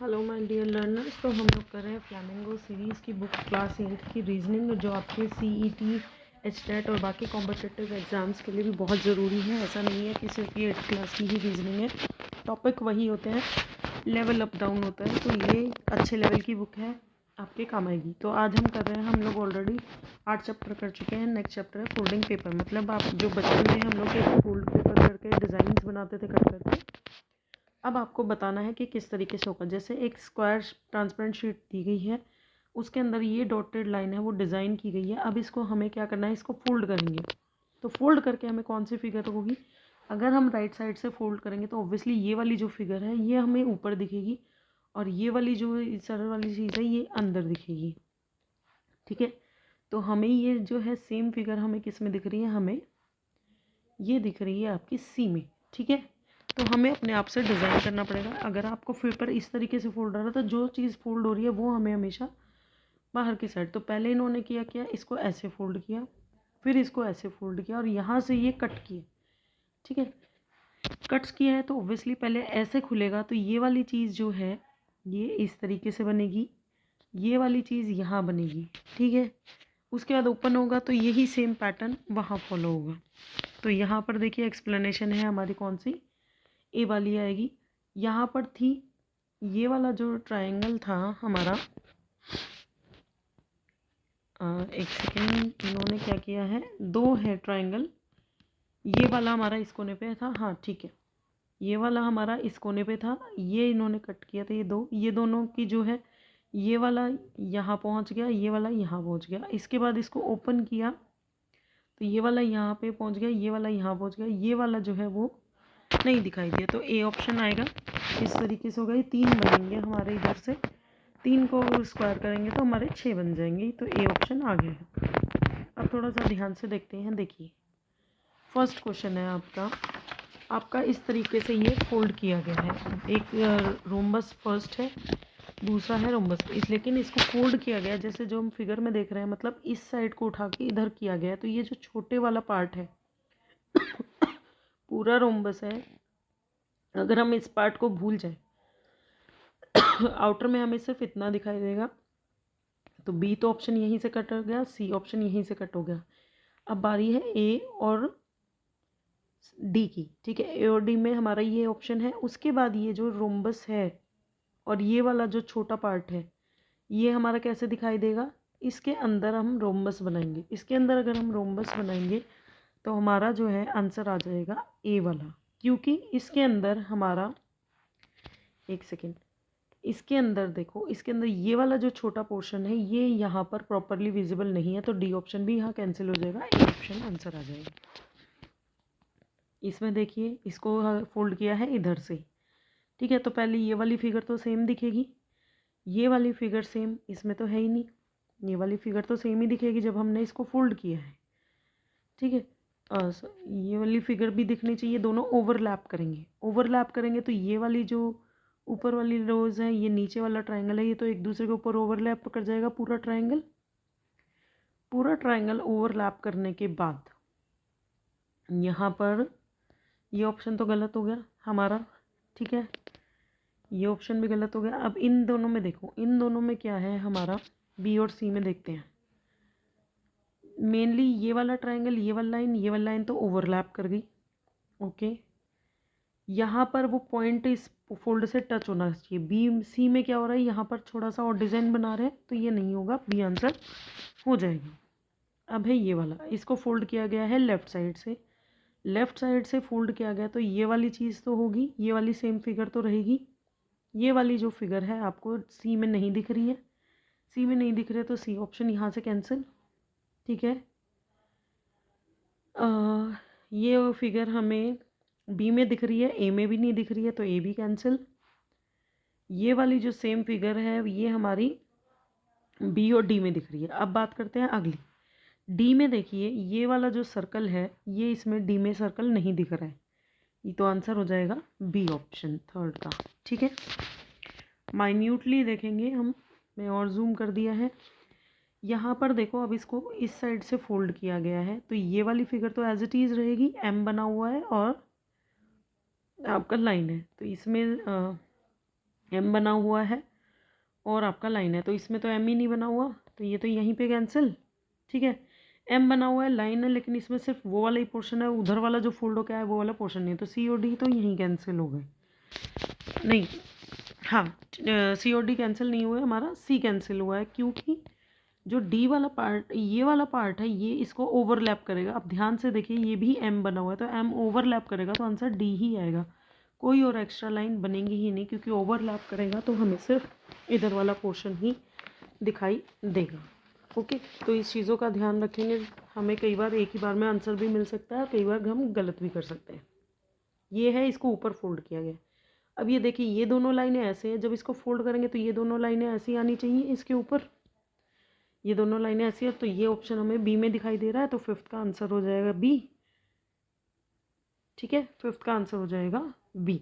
Hello my dear learners. तो हम लोग कर रहे हैं फ्लैमिंगो सीरीज़ की बुक क्लास 8 की रीजनिंग, जो आपके CET, HTET और बाकी कॉम्पिटिटिव एग्ज़ाम्स के लिए भी बहुत ज़रूरी है। ऐसा नहीं है कि सिर्फ ये 8th क्लास की ही रीजनिंग है, टॉपिक वही होते हैं, लेवल अप डाउन होता है। तो ये अच्छे लेवल की बुक है, आपके काम आएगी। तो आज हम कर रहे हैं, हम लोग ऑलरेडी 8 चैप्टर कर चुके हैं। नेक्स्ट चैप्टर है फोल्डिंग पेपर। मतलब आप जो बचपन में हम लोग एक फोल्ड पेपर करके डिज़ाइंस बनाते थे कट करके, अब आपको बताना है कि किस तरीके से होगा। जैसे एक स्क्वायर ट्रांसपेरेंट शीट दी गई है, उसके अंदर ये डॉटेड लाइन है, वो डिज़ाइन की गई है। अब इसको हमें क्या करना है, इसको फोल्ड करेंगे। तो फोल्ड करके हमें कौन सी फिगर होगी, अगर हम राइट साइड से फोल्ड करेंगे तो ऑब्वियसली ये वाली जो फिगर है ये हमें ऊपर दिखेगी, और ये वाली जो सरल वाली चीज़ है ये अंदर दिखेगी। ठीक है, तो हमें ये जो है सेम फिगर हमें किस में दिख रही है, हमें ये दिख रही है आपकी सी में। ठीक है, तो हमें अपने आप से डिज़ाइन करना पड़ेगा। अगर आपको पेपर इस तरीके से फोल्ड हो रहा है तो जो चीज़ फोल्ड हो रही है वो हमें हमेशा बाहर की साइड। तो पहले इन्होंने किया इसको ऐसे फोल्ड किया, फिर इसको ऐसे फोल्ड किया और यहाँ से ये कट किए। ठीक है, कट्स किया है तो ऑब्वियसली पहले ऐसे खुलेगा, तो ये वाली चीज़ जो है ये इस तरीके से बनेगी, ये वाली चीज़ यहाँ बनेगी। ठीक है, उसके बाद ओपन होगा तो यही सेम पैटर्न वहाँ फॉलो होगा। तो यहाँ पर देखिए एक्सप्लेनेशन है हमारी, कौन सी, ए वाली आएगी। यहाँ पर थी ये वाला जो ट्रायंगल था हमारा, एक सेकेंड, इन्होंने क्या किया है, दो है ट्रायंगल, ये वाला हमारा इस कोने पे था, हाँ ठीक है, ये वाला हमारा इस कोने पे था, ये इन्होंने कट किया था, ये दोनों की जो है, ये वाला यहाँ पहुँच गया, ये वाला यहाँ पहुँच गया। इसके बाद इसको ओपन किया तो ये वाला यहाँ पे पहुँच गया, ये वाला यहाँ पहुँच गया, ये वाला जो है वो नहीं दिखाई दिया। तो ए ऑप्शन आएगा। इस तरीके से होगा, ये 3 बनेंगे हमारे इधर से, 3 को स्क्वायर करेंगे तो हमारे 6 बन जाएंगे। तो ए ऑप्शन आ गया है। अब थोड़ा सा ध्यान से देखते हैं। देखिए फर्स्ट क्वेश्चन है आपका इस तरीके से ये फोल्ड किया गया है। एक रोम्बस फर्स्ट है, दूसरा है रोम्बस, लेकिन इसको फोल्ड किया गया जैसे जो हम फिगर में देख रहे हैं, मतलब इस साइड को उठा के इधर किया गया है। तो ये जो छोटे वाला पार्ट है पूरा रोम्बस है, अगर हम इस पार्ट को भूल जाए आउटर में हमें सिर्फ इतना दिखाई देगा। तो बी तो ऑप्शन यहीं से कट हो गया, सी ऑप्शन यहीं से कट हो गया। अब बारी है ए और डी की। ठीक है, ए और डी में हमारा ये ऑप्शन है। उसके बाद ये जो रोम्बस है और ये वाला जो छोटा पार्ट है ये हमारा कैसे दिखाई देगा, इसके अंदर हम रोम्बस बनाएंगे। इसके अंदर अगर हम रोम्बस बनाएंगे तो हमारा जो है आंसर आ जाएगा ए वाला, क्योंकि इसके अंदर हमारा, एक सेकेंड, इसके अंदर देखो, इसके अंदर ये वाला जो छोटा पोर्शन है ये यहाँ पर प्रॉपरली विजिबल नहीं है। तो डी ऑप्शन भी यहाँ कैंसिल हो जाएगा, ए ऑप्शन आंसर आ जाएगा। इसमें देखिए इसको फोल्ड किया है इधर से। ठीक है, तो पहले ये वाली फिगर तो सेम दिखेगी, ये वाली फिगर सेम, इसमें तो है ही नहीं, ये वाली फिगर तो सेम ही दिखेगी जब हमने इसको फोल्ड किया है। ठीक है, ये वाली फिगर भी दिखनी चाहिए, दोनों ओवरलैप करेंगे। ओवरलैप करेंगे तो ये वाली जो ऊपर वाली रोज है, ये नीचे वाला ट्रायंगल है, ये तो एक दूसरे के ऊपर ओवरलैप कर जाएगा पूरा ट्रायंगल। पूरा ट्रायंगल ओवरलैप करने के बाद यहाँ पर ये ऑप्शन तो गलत हो गया हमारा। ठीक है, ये ऑप्शन भी गलत हो गया। अब इन दोनों में देखो, इन दोनों में क्या है हमारा, बी और सी में देखते हैं। मेनली ये वाला ट्रायंगल, ये वाला लाइन तो ओवरलैप कर गई। ओके, यहाँ पर वो पॉइंट इस फोल्ड से टच होना चाहिए। बी सी में क्या हो रहा है, यहाँ पर थोड़ा सा और डिज़ाइन बना रहे हैं तो ये नहीं होगा, बी आंसर हो जाएगा। अब है ये वाला, इसको फोल्ड किया गया है लेफ़्ट साइड से, लेफ़्ट साइड से फोल्ड किया गया तो ये वाली चीज़ तो होगी, ये वाली सेम फिगर तो रहेगी। ये वाली जो फिगर है आपको सी में नहीं दिख रही है, सी में नहीं दिख रही है तो सी ऑप्शन यहाँ से कैंसिल। ठीक है, ये फिगर हमें बी में दिख रही है, ए में भी नहीं दिख रही है तो ए भी कैंसिल। ये वाली जो सेम फिगर है ये हमारी बी और डी में दिख रही है। अब बात करते हैं अगली, डी में देखिए ये वाला जो सर्कल है ये इसमें डी में सर्कल नहीं दिख रहा है, ये तो आंसर हो जाएगा बी ऑप्शन थर्ड का। ठीक है, माइन्यूटली देखेंगे हम, मैं और जूम कर दिया है। यहाँ पर देखो, अब इसको इस साइड से फोल्ड किया गया है तो ये वाली फिगर तो एज इट इज़ रहेगी, एम बना हुआ है और आपका लाइन है। तो इसमें एम बना हुआ है और आपका लाइन है, तो इसमें तो एम ही नहीं बना हुआ, तो ये तो यहीं पे कैंसिल। ठीक है, एम बना हुआ है, लाइन है, लेकिन इसमें सिर्फ वो वाला ही पोर्शन है, उधर वाला जो फोल्ड हो गया है वो वाला पोर्शन नहीं है, तो सी और डी तो यहीं कैंसिल हो गए। नहीं, हाँ, सी और डी कैंसिल नहीं हुआ है, हमारा सी कैंसिल हुआ है, क्योंकि जो डी वाला पार्ट, ये वाला पार्ट है, ये इसको ओवरलैप करेगा। अब ध्यान से देखिए, ये भी एम बना हुआ है, तो एम ओवरलैप करेगा, तो आंसर डी ही आएगा। कोई और एक्स्ट्रा लाइन बनेगी ही नहीं, क्योंकि ओवरलैप करेगा तो हमें सिर्फ इधर वाला पोर्शन ही दिखाई देगा। ओके, तो इस चीज़ों का ध्यान रखेंगे। हमें कई बार एक ही बार में आंसर भी मिल सकता है, कई बार हम गलत भी कर सकते हैं। ये है, इसको ऊपर फोल्ड किया गया। अब ये देखिए, ये दोनों लाइनें ऐसे हैं, जब इसको फोल्ड करेंगे तो ये दोनों लाइनें ऐसी आनी चाहिए इसके ऊपर, ये दोनों लाइनें ऐसी है, तो ये ऑप्शन हमें बी में दिखाई दे रहा है, तो फिफ्थ का आंसर हो जाएगा बी। ठीक है, फिफ्थ का आंसर हो जाएगा बी।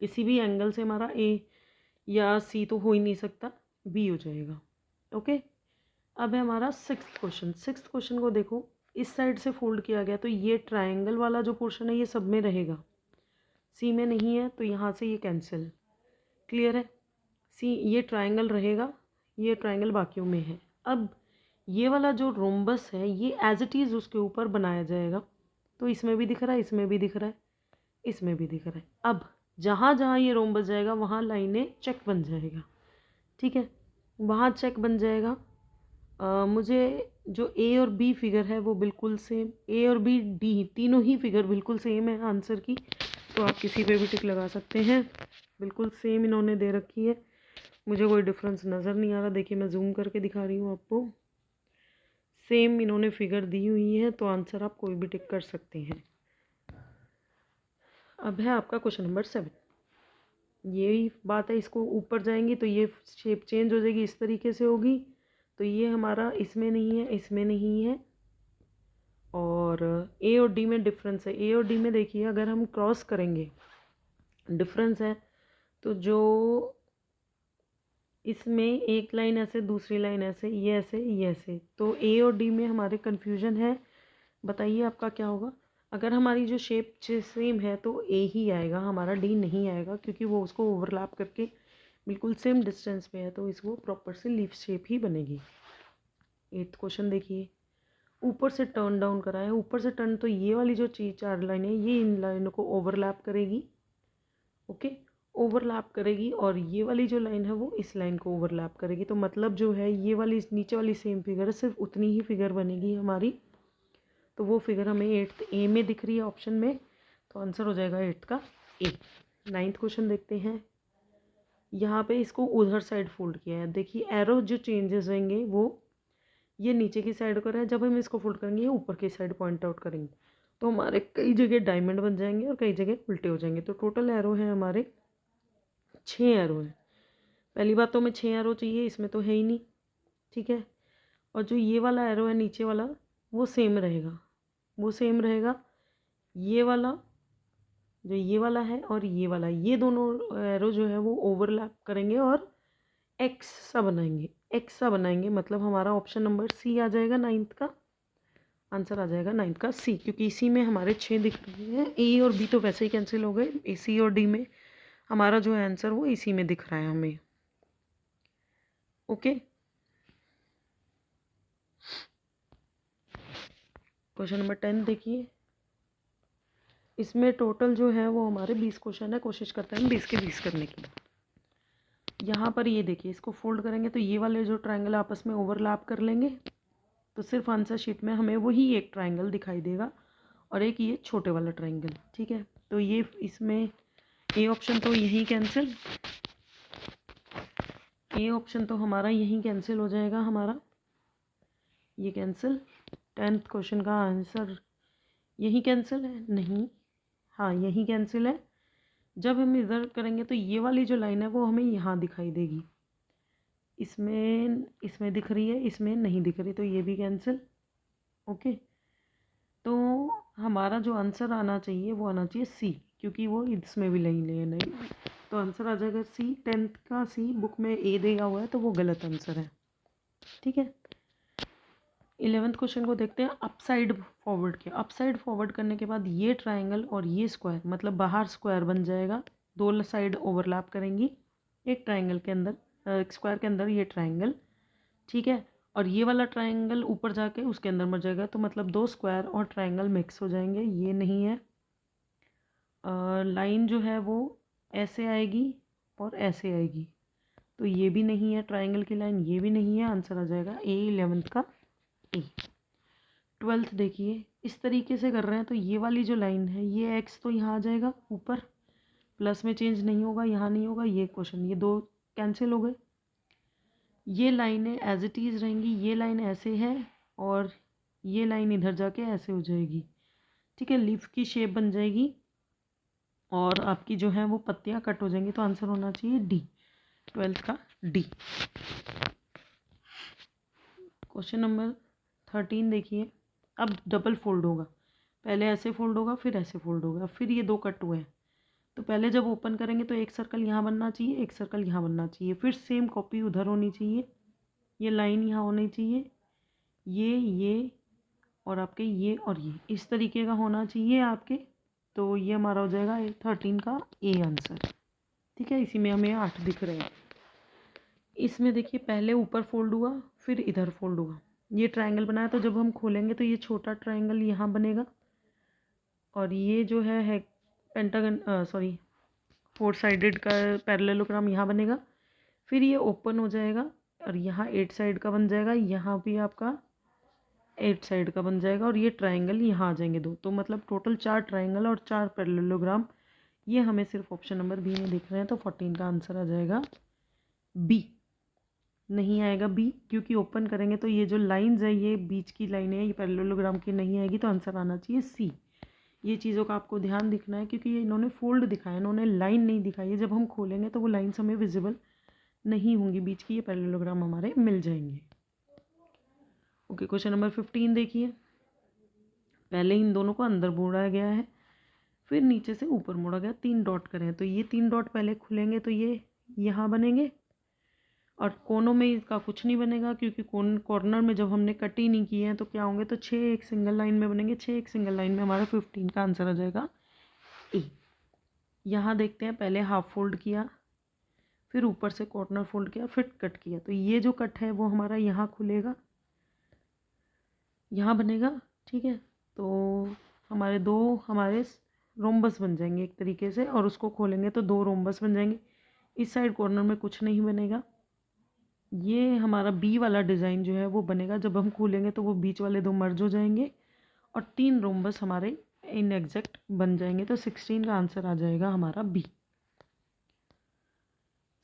किसी भी एंगल से हमारा ए या सी तो हो ही नहीं सकता, बी हो जाएगा। ओके, अब है हमारा सिक्स्थ क्वेश्चन। सिक्स्थ क्वेश्चन को देखो, इस साइड से फोल्ड किया गया, तो ये ट्रायंगल वाला जो पोर्शन है ये सब में रहेगा, सी में नहीं है, तो यहाँ से ये कैंसिल। क्लियर है, सी, ये ट्रायंगल रहेगा, ये ट्रायंगल बाकियों में है। अब ये वाला जो रोम्बस है ये एज इट इज़ उसके ऊपर बनाया जाएगा, तो इसमें भी दिख रहा है, इसमें भी दिख रहा है, इसमें भी दिख रहा है। अब जहाँ जहाँ ये रोम्बस जाएगा वहाँ लाइनें चेक बन जाएगा। ठीक है, वहाँ चेक बन जाएगा। मुझे जो ए और बी फिगर है वो बिल्कुल सेम, ए और बी डी तीनों ही फिगर बिल्कुल सेम है आंसर की, तो आप किसी पे भी टिक लगा सकते हैं। बिल्कुल सेम इन्होंने दे रखी है, मुझे कोई डिफरेंस नज़र नहीं आ रहा। देखिए, मैं जूम करके दिखा रही हूँ आपको, सेम इन्होंने फिगर दी हुई है, तो आंसर आप कोई भी टिक कर सकते हैं। अब है आपका क्वेश्चन नंबर 7। यही बात है, इसको ऊपर जाएंगी तो ये शेप चेंज हो जाएगी, इस तरीके से होगी, तो ये हमारा इसमें नहीं है, इसमें नहीं है, और ए और डी में डिफरेंस है। ए और डी में देखिए, अगर हम क्रॉस करेंगे डिफरेंस है, तो जो इसमें एक लाइन ऐसे, दूसरी लाइन ऐसे, ये ऐसे, ये ऐसे, तो ए और डी में हमारे कन्फ्यूजन है। बताइए आपका क्या होगा। अगर हमारी जो शेप सेम है तो ए ही आएगा, हमारा डी नहीं आएगा, क्योंकि वो उसको ओवरलैप करके बिल्कुल सेम डिस्टेंस पे है, तो इसको प्रॉपर से लीफ शेप ही बनेगी। 8th क्वेश्चन देखिए, ऊपर से टर्न डाउन करा है, ऊपर से टर्न, तो ये वाली जो चीज 4 लाइनें ये इन लाइनों को ओवरलैप करेगी। ओके, ओवरलैप करेगी, और ये वाली जो लाइन है वो इस लाइन को ओवरलैप करेगी, तो मतलब जो है ये वाली नीचे वाली सेम फिगर है, सिर्फ उतनी ही फिगर बनेगी हमारी, तो वो फिगर हमें 8th ए में दिख रही है ऑप्शन में, तो आंसर हो जाएगा 8th का ए। 9th क्वेश्चन देखते हैं, यहाँ पे इसको उधर साइड फोल्ड किया है। देखिए, एरो जो चेंजेस होंगे वो ये नीचे की साइड कर है, जब हम इसको फोल्ड करेंगे ये ऊपर की साइड पॉइंट आउट करेंगे, तो हमारे कई जगह डायमंड बन जाएंगे और कई जगह उल्टे हो जाएंगे। तो टोटल एरो है हमारे 6 एरो हैं। पहली बात तो हमें 6 एरो चाहिए, इसमें तो है ही नहीं। ठीक है, और जो ये वाला एरो है नीचे वाला वो सेम रहेगा, वो सेम रहेगा। ये वाला, जो ये वाला है और ये वाला, ये दोनों एरो जो है वो ओवरलैप करेंगे और एक्स सा बनाएंगे, एक्स सा बनाएंगे, मतलब हमारा ऑप्शन नंबर सी आ जाएगा। 9th का आंसर आ जाएगा 9th का सी, क्योंकि इसी में हमारे 6 दिख रहे हैं। ए और बी तो वैसे ही कैंसिल हो गए, ए सी और डी में हमारा जो है आंसर वो इसी में दिख रहा है हमें। ओके, क्वेश्चन नंबर 10 देखिए, इसमें टोटल जो है वो हमारे 20 क्वेश्चन है, कोशिश करते हैं 20 के 20 करने की। यहाँ पर ये देखिए, इसको फोल्ड करेंगे तो ये वाले जो ट्रायंगल आपस में ओवरलैप कर लेंगे, तो सिर्फ आंसर शीट में हमें वही एक ट्रायंगल दिखाई देगा और एक ये छोटे वाला ट्रायंगल। ठीक है, तो ये इसमें ए ऑप्शन तो यही कैंसिल, ए ऑप्शन तो हमारा यहीं कैंसिल हो जाएगा, हमारा ये कैंसिल। 10th क्वेश्चन का आंसर यही कैंसिल है, नहीं, हाँ यही कैंसिल है। जब हम इधर करेंगे तो ये वाली जो लाइन है वो हमें यहाँ दिखाई देगी, इसमें दिख रही है, इसमें नहीं दिख रही, तो ये भी कैंसिल। ओके, तो हमारा जो आंसर आना चाहिए वो आना चाहिए सी, क्योंकि वो इसमें भी नहीं, तो आंसर आ जाएगा सी। 10th का सी, बुक में ए दिया हुआ है तो वो गलत आंसर है। ठीक है, 11th क्वेश्चन को देखते हैं। अपसाइड फॉरवर्ड किया, अपसाइड फॉरवर्ड करने के बाद ये ट्रायंगल और ये स्क्वायर, मतलब बाहर स्क्वायर बन जाएगा, दो साइड ओवरलैप करेंगी एक ट्रायंगल के अंदर, एक स्क्वायर के अंदर ये ट्रायंगल, ठीक है। और ये वाला ट्रायंगल ऊपर जाके उसके अंदर मर जाएगा, तो मतलब दो स्क्वायर और ट्रायंगल मिक्स हो जाएंगे। ये नहीं है। लाइन जो है वो ऐसे आएगी और ऐसे आएगी, तो ये भी नहीं है ट्रायंगल की लाइन, ये भी नहीं है। आंसर आ जाएगा ए 11th का ए। 12th देखिए इस तरीके से कर रहे हैं, तो ये वाली जो लाइन है ये एक्स तो यहाँ आ जाएगा ऊपर, प्लस में चेंज नहीं होगा, यहाँ नहीं होगा, ये क्वेश्चन ये दो कैंसिल हो गए। ये लाइनें एज इट इज़ रहेंगी, ये लाइन ऐसे है और ये लाइन इधर जाके ऐसे हो जाएगी, ठीक है। लीफ की शेप बन जाएगी और आपकी जो है वो पत्तियाँ कट हो जाएंगी, तो आंसर होना चाहिए डी, 12th का डी। क्वेश्चन नंबर 13 देखिए। अब डबल फोल्ड होगा, पहले ऐसे फोल्ड होगा फिर ऐसे फोल्ड होगा, फिर ये दो कट हुए हैं, तो पहले जब ओपन करेंगे तो एक सर्कल यहाँ बनना चाहिए, एक सर्कल यहाँ बनना चाहिए, फिर सेम कॉपी उधर होनी चाहिए, ये लाइन यहाँ होनी चाहिए, ये और आपके ये और ये इस तरीके का होना चाहिए आपके। तो ये हमारा हो जाएगा 13 का ए आंसर, ठीक है। इसी में हमें 8 दिख रहे हैं। इसमें देखिए पहले ऊपर फोल्ड हुआ फिर इधर फोल्ड हुआ, ये ट्रायंगल बनाया, तो जब हम खोलेंगे तो ये छोटा ट्रायंगल यहाँ बनेगा और ये जो है पेंटागन सॉरी 4 साइडेड का पैरेललोग्राम यहाँ बनेगा। फिर ये ओपन हो जाएगा और यहाँ 8 साइड का बन जाएगा, यहाँ भी आपका 8 साइड का बन जाएगा और ये ट्रायंगल यहाँ आ जाएंगे दो, तो मतलब टोटल 4 ट्रायंगल और 4 पैरेललोग्राम। ये हमें सिर्फ ऑप्शन नंबर बी में दिख रहे हैं, तो 14 का आंसर आ जाएगा बी। नहीं आएगा बी, क्योंकि ओपन करेंगे तो ये जो लाइंस है ये बीच की लाइन है, ये पैरेललोग्राम की नहीं आएगी, तो आंसर आना चाहिए सी। ये चीज़ों का आपको ध्यान दिखना है, क्योंकि ये इन्होंने फोल्ड दिखाया, इन्होंने लाइन नहीं दिखाई है। जब हम खोलेंगे तो वो लाइन्स हमें विजिबल नहीं होंगी बीच की, ये पैरेललोग्राम हमारे मिल जाएंगे। ओके, क्वेश्चन नंबर 15 देखिए। पहले इन दोनों को अंदर मोड़ा गया है, फिर नीचे से ऊपर मोड़ा गया, 3 डॉट करें, तो ये 3 डॉट पहले खुलेंगे तो ये यहाँ बनेंगे और कोनों में इसका कुछ नहीं बनेगा, क्योंकि कॉर्नर में जब हमने कट ही नहीं किए हैं तो क्या होंगे, तो 6 एक सिंगल लाइन में बनेंगे, 6 एक सिंगल लाइन में हमारा 15 का आंसर आ जाएगा ए। यहाँ देखते हैं, पहले हाफ फोल्ड किया, फिर ऊपर से कॉर्नर फोल्ड किया, फिर कट किया, तो ये जो कट है वो हमारा यहाँ खुलेगा, यहाँ बनेगा, ठीक है। तो हमारे रोम्बस बन जाएंगे एक तरीके से, और उसको खोलेंगे तो 2 रोम्बस बन जाएंगे। इस साइड कॉर्नर में कुछ नहीं बनेगा। ये हमारा बी वाला डिज़ाइन जो है वो बनेगा, जब हम खोलेंगे तो वो बीच वाले 2 मर्ज हो जाएंगे और 3 रोम्बस हमारे इन एग्जैक्ट बन जाएंगे, तो 16 का आंसर आ जाएगा हमारा बी।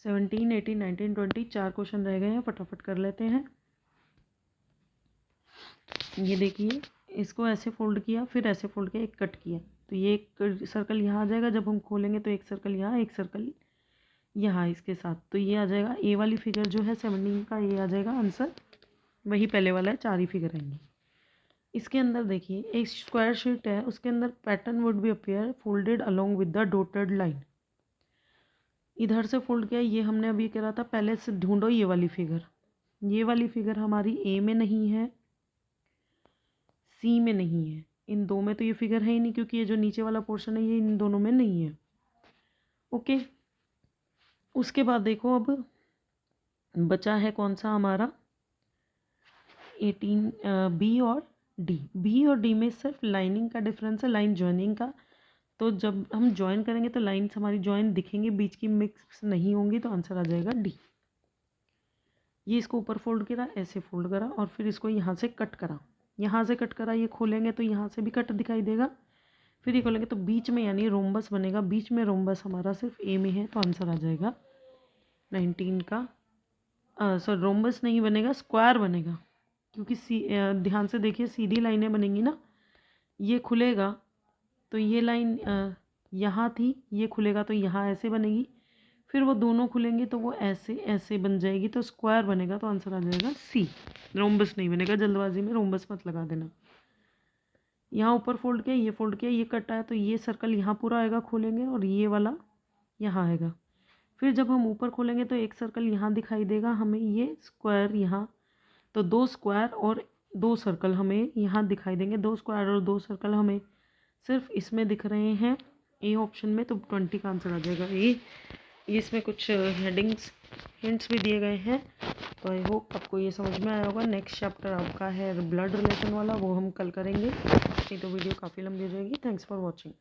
17, 18, 19, 20 4 क्वेश्चन रह गए हैं, फटाफट कर लेते हैं। ये देखिए, इसको ऐसे फोल्ड किया, फिर ऐसे फोल्ड किया, एक कट किया, तो ये एक सर्कल यहाँ आ जाएगा, जब हम खोलेंगे तो एक सर्कल यहाँ, एक सर्कल यहाँ इसके साथ, तो ये आ जाएगा ए वाली फिगर जो है 17 का, ये आ जाएगा आंसर। वही पहले वाला है, 4 ही फिगर आएंगी। इसके अंदर देखिए एक स्क्वायर शीट है, उसके अंदर pattern would be appear folded along with the dotted line. इधर से फोल्ड किया, ये हमने अभी करा था, पहले से ढूंढो ये वाली फिगर। ये वाली फिगर हमारी ए में नहीं है, सी में नहीं है, इन दो में तो ये फिगर है ही नहीं, क्योंकि ये जो नीचे वाला पोर्शन है ये इन दोनों में नहीं है। ओके, उसके बाद देखो अब बचा है कौन सा हमारा 18 बी और डी। बी और डी में सिर्फ लाइनिंग का डिफरेंस है, लाइन ज्वाइनिंग का, तो जब हम ज्वाइन करेंगे तो लाइन्स हमारी ज्वाइन दिखेंगी, बीच की मिक्स नहीं होंगी, तो आंसर आ जाएगा डी। ये इसको ऊपर फोल्ड करा, ऐसे फोल्ड करा और फिर इसको यहाँ से कट करा, यहाँ से कट करा, ये खोलेंगे तो यहाँ से भी कट दिखाई देगा, फिर ये खोलेंगे तो बीच में यानी रोम्बस बनेगा, बीच में रोम्बस हमारा सिर्फ ए में है, तो आंसर आ जाएगा 19 का। सॉरी, रोम्बस नहीं बनेगा, स्क्वायर बनेगा, क्योंकि ध्यान से देखिए सीधी लाइनें बनेंगी ना, ये खुलेगा तो ये लाइन यहाँ थी, ये खुलेगा तो यहाँ ऐसे बनेगी, फिर वो दोनों खुलेंगे तो वो ऐसे ऐसे बन जाएगी, तो स्क्वायर बनेगा, तो आंसर आ जाएगा सी। रोम्बस नहीं बनेगा, जल्दबाजी में रोम्बस मत लगा देना। यहाँ ऊपर फोल्ड किया, ये फोल्ड किया, ये कट आया, तो ये सर्कल यहाँ पूरा आएगा, खोलेंगे और ये वाला यहाँ आएगा। फिर जब हम ऊपर खोलेंगे तो एक सर्कल यहाँ दिखाई देगा हमें, ये स्क्वायर यहाँ, तो 2 स्क्वायर और 2 सर्कल हमें यहाँ दिखाई देंगे, 2 स्क्वायर और 2 सर्कल हमें सिर्फ इसमें दिख रहे हैं, ए ऑप्शन में, तो 20 का आंसर आ जाएगा ए। इसमें कुछ हेडिंग्स हिंट्स भी दिए गए हैं, तो आई होप आपको ये समझ में आया होगा। नेक्स्ट चैप्टर आपका है ब्लड रिलेशन वाला, वो हम कल करेंगे, नहीं तो वीडियो काफ़ी लंबी हो जाएगी। Thanks for watching.